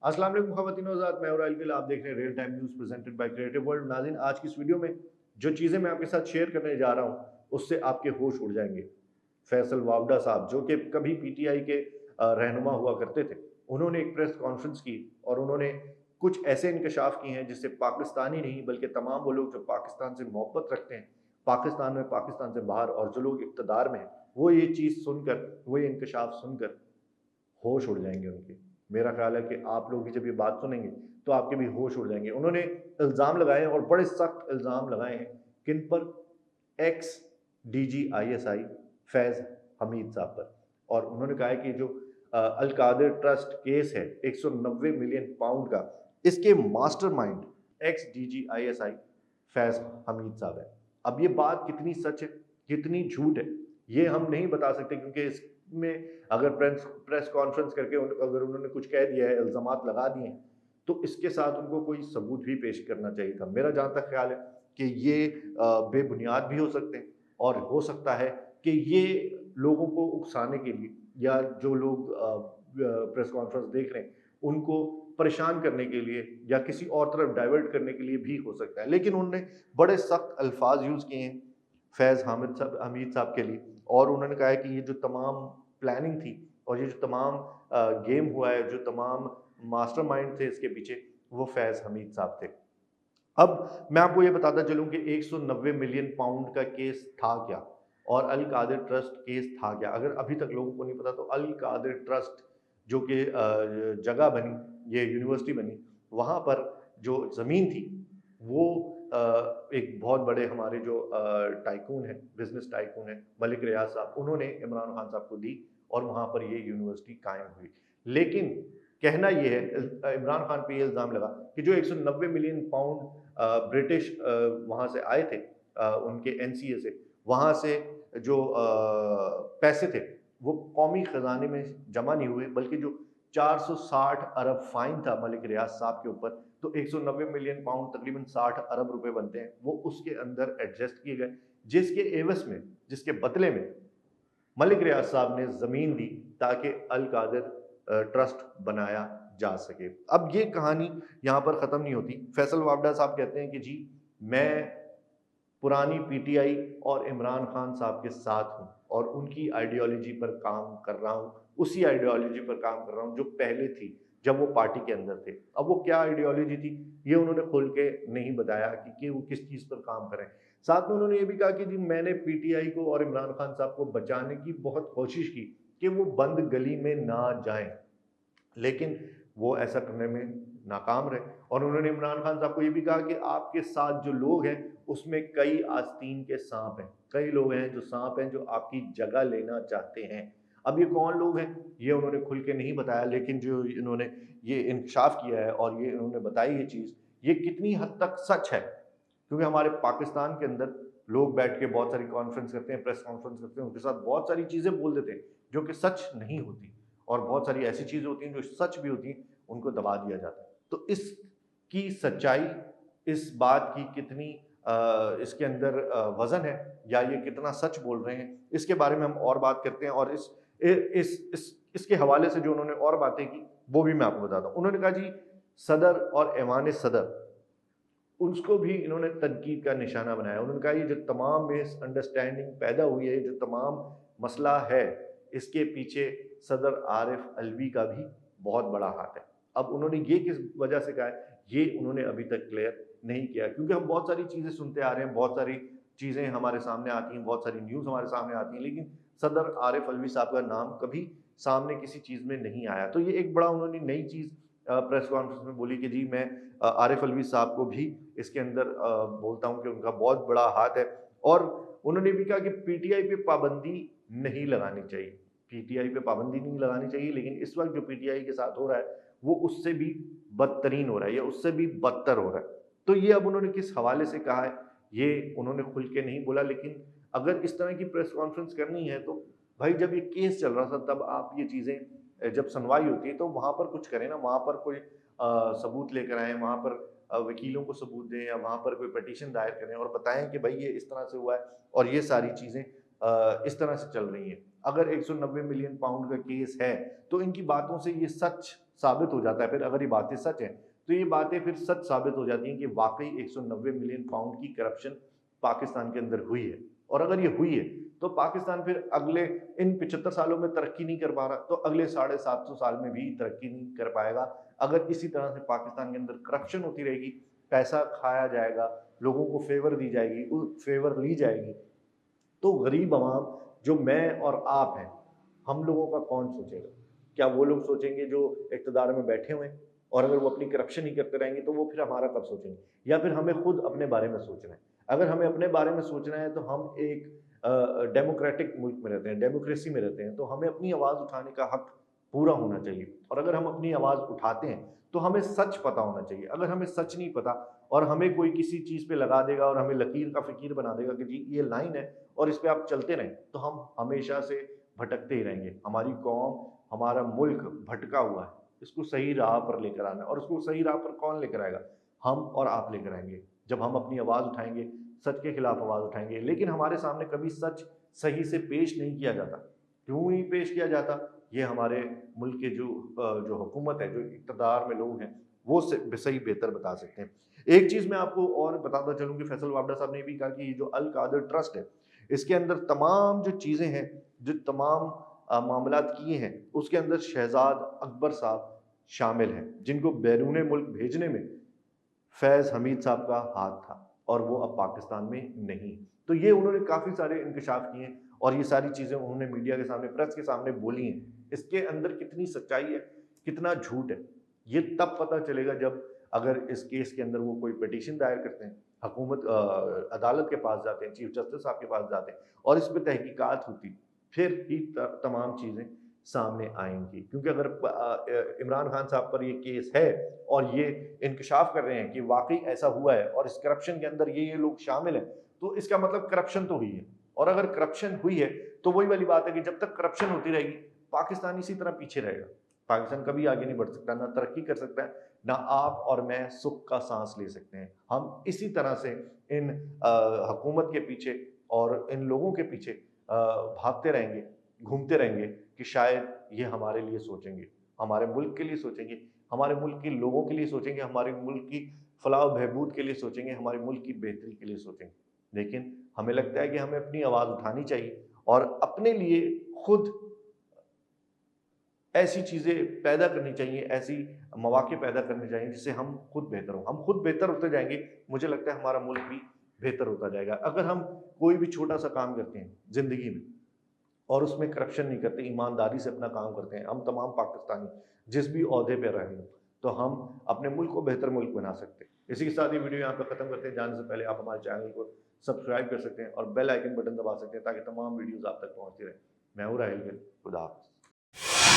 अस्सलाम वालेकुम ख़वातीन और हज़रात, मैं और आप देख रहे हैं real time news presented by creative world. नाज़रीन, आज की इस वीडियो में जो चीज़ें मैं आपके साथ शेयर करने जा रहा हूँ, उससे आपके होश उड़ जाएंगे। फैसल वावडा साहब, जो कि कभी पीटीआई के रहनुमा हुआ करते थे, उन्होंने एक प्रेस कॉन्फ्रेंस की और उन्होंने कुछ ऐसे इंकशाफ किए हैं जिससे पाकिस्तान ही नहीं बल्कि तमाम वो लोग जो पाकिस्तान से मोहब्बत रखते हैं, पाकिस्तान में, पाकिस्तान से बाहर और जो लोग इक़्तिदार में हैं, वो ये चीज़ सुनकर, वो ये इंकशाफ सुनकर होश उड़ जाएंगे उनके। मेरा ख्याल है कि आप लोग भी जब ये बात सुनेंगे तो आपके भी होश उड़ जाएंगे। उन्होंने इल्ज़ाम लगाए हैं और बड़े सख्त इल्ज़ाम लगाए हैं। किन पर? एक्स डीजी आईएसआई फैज़ हमीद साहब पर। और उन्होंने कहा है कि जो अल कादिर ट्रस्ट केस है 190 मिलियन पाउंड का, इसके मास्टरमाइंड एक्स डीजी आईएसआई फैज़ हमीद साहब है। अब ये बात कितनी सच है, कितनी झूठ है, ये हम नहीं बता सकते, क्योंकि इसमें अगर प्रेस कॉन्फ्रेंस करके अगर उन्होंने कुछ कह दिया है, इल्ज़ामात लगा दिए हैं, तो इसके साथ उनको कोई सबूत भी पेश करना चाहिए था। मेरा जहाँ तक ख्याल है कि ये बेबुनियाद भी हो सकते हैं और हो सकता है कि ये लोगों को उकसाने के लिए या जो लोग प्रेस कॉन्फ्रेंस देख रहे हैं, उनको परेशान करने के लिए या किसी और तरफ डाइवर्ट करने के लिए भी हो सकता है। लेकिन उन्होंने बड़े सख्त अल्फाज यूज़ किए हैं फैज़ हमीद साहब के लिए, और उन्होंने कहा है कि ये जो तमाम प्लानिंग थी और ये जो तमाम गेम हुआ है, जो तमाम मास्टरमाइंड थे इसके पीछे, वो फैज़ हमीद साहब थे। अब मैं आपको ये बताता चलूँ कि 190 मिलियन पाउंड का केस था क्या और अल कादिर ट्रस्ट केस था क्या? अगर अभी तक लोगों को नहीं पता तो अल कादिर ट्रस्ट जो कि जगह बनी, ये यूनिवर्सिटी बनी, वहाँ पर जो ज़मीन थी वो एक बहुत बड़े हमारे जो टाइकून हैं, बिज़नेस टाइकून हैं, मलिक रियाज साहब, उन्होंने इमरान खान साहब को दी और वहाँ पर ये यूनिवर्सिटी कायम हुई। लेकिन कहना ये है, इमरान खान पे ये इल्ज़ाम लगा कि जो 190 मिलियन पाउंड ब्रिटिश वहाँ से आए थे, उनके एनसीए से, वहाँ से जो पैसे थे, वो कौमी ख़जाने में जमा नहीं हुए, बल्कि जो 460 अरब फ़ाइन था मलिक रियाज साहब के ऊपर, तो 190 मिलियन पाउंड तकरीबन 60 अरब रुपए बनते हैं, वो उसके अंदर एडजस्ट किए गए, जिसके एवज़ में, जिसके बदले में मलिक रियाज साहब ने ज़मीन दी ताकि अल कादिर ट्रस्ट बनाया जा सके। अब ये कहानी यहाँ पर ख़त्म नहीं होती। फैसल वावडा साहब कहते हैं कि जी, मैं पुरानी पीटीआई और इमरान खान साहब के साथ हूँ और उनकी आइडियोलॉजी पर काम कर रहा हूँ, उसी आइडियोलॉजी पर काम कर रहा हूँ जो पहले थी, जब वो पार्टी के अंदर थे। अब वो क्या आइडियोलॉजी थी, ये उन्होंने खुल के नहीं बताया कि वो किस चीज़ पर काम करें। साथ में उन्होंने ये भी कहा कि जी, मैंने पीटीआई को और इमरान खान साहब को बचाने की बहुत कोशिश की कि वो बंद गली में ना जाएँ। लेकिन वो ऐसा करने में नाकाम रहे, और उन्होंने इमरान खान साहब को ये भी कहा कि आपके साथ जो लोग हैं, उसमें कई आस्तीन के सांप हैं, कई लोग हैं जो सांप हैं जो आपकी जगह लेना चाहते हैं। अब ये कौन लोग हैं, ये उन्होंने खुल के नहीं बताया, लेकिन जो इन्होंने ये इंकशाफ किया है और ये इन्होंने बताई ये चीज़, ये कितनी हद तक सच है, क्योंकि हमारे पाकिस्तान के अंदर लोग बैठ के बहुत सारी कॉन्फ्रेंस करते हैं, प्रेस कॉन्फ्रेंस करते हैं, उनके साथ बहुत सारी चीज़ें बोल देते हैं जो कि सच नहीं होती, और बहुत सारी ऐसी चीज़ें होती हैं जो सच भी होती हैं, उनको दबा दिया जाता है। तो इसकी सच्चाई, इस बात की कितनी इसके अंदर वज़न है, या ये कितना सच बोल रहे हैं, इसके बारे में हम और बात करते हैं, और इसके हवाले से जो उन्होंने और बातें की, वो भी मैं आपको बताता हूँ। उन्होंने कहा जी, सदर और ऐवान सदर, उसको भी इन्होंने तनकीद का निशाना बनाया। उन्होंने कहा ये जो तमाम मिसअंडरस्टैंडिंग पैदा हुई है, जो तमाम मसला है, इसके पीछे सदर आरिफ अलवी का भी बहुत बड़ा हाथ है। अब उन्होंने ये किस वजह से कहा है, ये उन्होंने अभी तक क्लियर नहीं किया, क्योंकि हम बहुत सारी चीज़ें सुनते आ रहे हैं, बहुत सारी चीज़ें हमारे सामने आती हैं, बहुत सारी न्यूज़ हमारे सामने आती हैं, लेकिन सदर आरिफ अलवी साहब का नाम कभी सामने किसी चीज़ में नहीं आया। तो ये एक बड़ा उन्होंने नई चीज़ प्रेस कॉन्फ्रेंस में बोली कि जी, मैं आरिफ अलवी साहब को भी इसके अंदर बोलता हूँ कि उनका बहुत बड़ा हाथ है, और उन्होंने भी कहा कि पीटीआई पे पाबंदी नहीं लगानी चाहिए, पीटीआई पे पाबंदी नहीं लगानी चाहिए, लेकिन इस वक्त जो पीटीआई के साथ हो रहा है, वो उससे भी बदतरीन हो रहा है या उससे भी बदतर हो रहा है। तो ये अब उन्होंने किस हवाले से कहा है, ये उन्होंने खुल के नहीं बोला, लेकिन अगर इस तरह की प्रेस कॉन्फ्रेंस करनी है तो भाई, जब ये केस चल रहा था तब आप ये चीज़ें, जब सुनवाई होती है तो वहाँ पर कुछ करें ना, वहाँ पर कोई सबूत लेकर आएँ, वहाँ पर वकीलों को सबूत दें, या वहाँ पर कोई पिटीशन दायर करें और बताएँ कि भाई ये इस तरह से हुआ है और ये सारी चीज़ें इस तरह से चल रही हैं। अगर 190 मिलियन पाउंड का केस है तो इनकी बातों से ये सच साबित हो जाता है। फिर अगर ये बातें सच हैं तो ये बातें फिर सच साबित हो जाती हैं कि वाकई 190 मिलियन पाउंड की करप्शन पाकिस्तान के अंदर हुई है। और अगर ये हुई है तो पाकिस्तान फिर अगले इन 75 सालों में तरक्की नहीं कर पा रहा तो अगले 750 साल में भी तरक्की नहीं कर पाएगा। अगर इसी तरह से पाकिस्तान के अंदर करप्शन होती रहेगी, पैसा खाया जाएगा, लोगों को फेवर दी जाएगी, फेवर ली जाएगी, तो गरीब आवाम जो मैं और आप हैं, हम लोगों का कौन सोचेगा? क्या वो लोग सोचेंगे जो इक़्तिदार में बैठे हुए हैं? और अगर वो अपनी करप्शन ही करते रहेंगे तो वो फिर हमारा कब सोचेंगे? या फिर हमें खुद अपने बारे में सोचना है। अगर हमें अपने बारे में सोचना है तो हम एक डेमोक्रेटिक मुल्क में रहते हैं, डेमोक्रेसी में रहते हैं, तो हमें अपनी आवाज़ उठाने का हक पूरा होना चाहिए। और अगर हम अपनी आवाज़ उठाते हैं तो हमें सच पता होना चाहिए। अगर हमें सच नहीं पता और हमें कोई किसी चीज़ पे लगा देगा और हमें लकीर का फ़कीर बना देगा कि जी ये लाइन है और इस पे आप चलते रहें, तो हम हमेशा से भटकते ही रहेंगे। हमारी कौम, हमारा मुल्क भटका हुआ है, इसको सही राह पर लेकर आना है। और उसको सही राह पर कौन लेकर आएगा? हम और आप लेकर आएंगे। जब हम अपनी आवाज़ उठाएंगे, सच के खिलाफ आवाज़ उठाएंगे। लेकिन हमारे सामने कभी सच सही से पेश नहीं किया जाता। क्यों नहीं पेश किया जाता? ये हमारे मुल्क के जो हुकूमत है, जो इक़्तिदार में लोग हैं, वो सही बेहतर बता सकते हैं। एक चीज़ मैं आपको और बताता चलूँ कि फैसल वावडा साहब ने भी कहा कि ये जो अल कादर ट्रस्ट है, इसके अंदर तमाम जो चीज़ें हैं, जो तमाम मामलात किए हैं, उसके अंदर शहज़ाद अकबर साहब शामिल हैं, जिनको बैरून मुल्क भेजने में फैज़ हमीद साहब का हाथ था और वो अब पाकिस्तान में नहीं। तो ये उन्होंने काफ़ी सारे इंकशाफ किए हैं और ये सारी चीज़ें उन्होंने मीडिया के सामने, प्रेस के सामने बोली हैं। इसके अंदर कितनी सच्चाई है, कितना झूठ है, ये तब पता चलेगा जब अगर इस केस के अंदर वो कोई पिटीशन दायर करते हैं, हुकूमत अदालत के पास जाते हैं, चीफ जस्टिस साहब के पास जाते हैं और इस पे तहकीकात होती, फिर ही तमाम चीज़ें सामने आएँगी। क्योंकि अगर इमरान खान साहब पर ये केस है और ये इंकशाफ कर रहे हैं कि वाक़ई ऐसा हुआ है और इस करप्शन के अंदर ये लोग शामिल हैं, तो इसका मतलब करप्शन तो हुई है। और अगर करप्शन हुई है, तो वही वाली बात है कि जब तक करप्शन होती रहेगी, पाकिस्तान इसी तरह पीछे रहेगा। पाकिस्तान कभी आगे नहीं बढ़ सकता, ना तरक्की कर सकता है, ना आप और मैं सुख का साँस ले सकते हैं। हम इसी तरह से इन हुकूमत के पीछे और इन लोगों के पीछे भागते रहेंगे, घूमते रहेंगे कि शायद ये हमारे लिए सोचेंगे, हमारे मुल्क के लिए सोचेंगे, हमारे मुल्क के लोगों के लिए सोचेंगे, हमारे मुल्क की फलाह व बहबूद के लिए सोचेंगे, हमारे मुल्क की बेहतरी के लिए सोचेंगे। लेकिन हमें लगता है कि हमें अपनी आवाज़ उठानी चाहिए और अपने लिए खुद ऐसी चीज़ें पैदा करनी चाहिए, ऐसी मौक़े पैदा करने चाहिए जिससे हम खुद बेहतर हों। हम खुद बेहतर होते जाएँगे, मुझे लगता है हमारा मुल्क भी बेहतर होता जाएगा। अगर हम कोई भी छोटा-सा काम करते हैं ज़िंदगी में और उसमें करप्शन नहीं करते, ईमानदारी से अपना काम करते हैं, हम तमाम पाकिस्तानी जिस भी ओहदे पे रहे हों, तो हम अपने मुल्क को बेहतर मुल्क बना सकते हैं। इसी के साथ ये वीडियो यहाँ पे ख़त्म करते हैं। जाने से पहले आप हमारे चैनल को सब्सक्राइब कर सकते हैं और बेल आइकन बटन दबा सकते हैं ताकि तमाम वीडियोज़ आप तक पहुँचती रहें। मैं हूँ राहिल गिल, खुदा हाफ़िज़।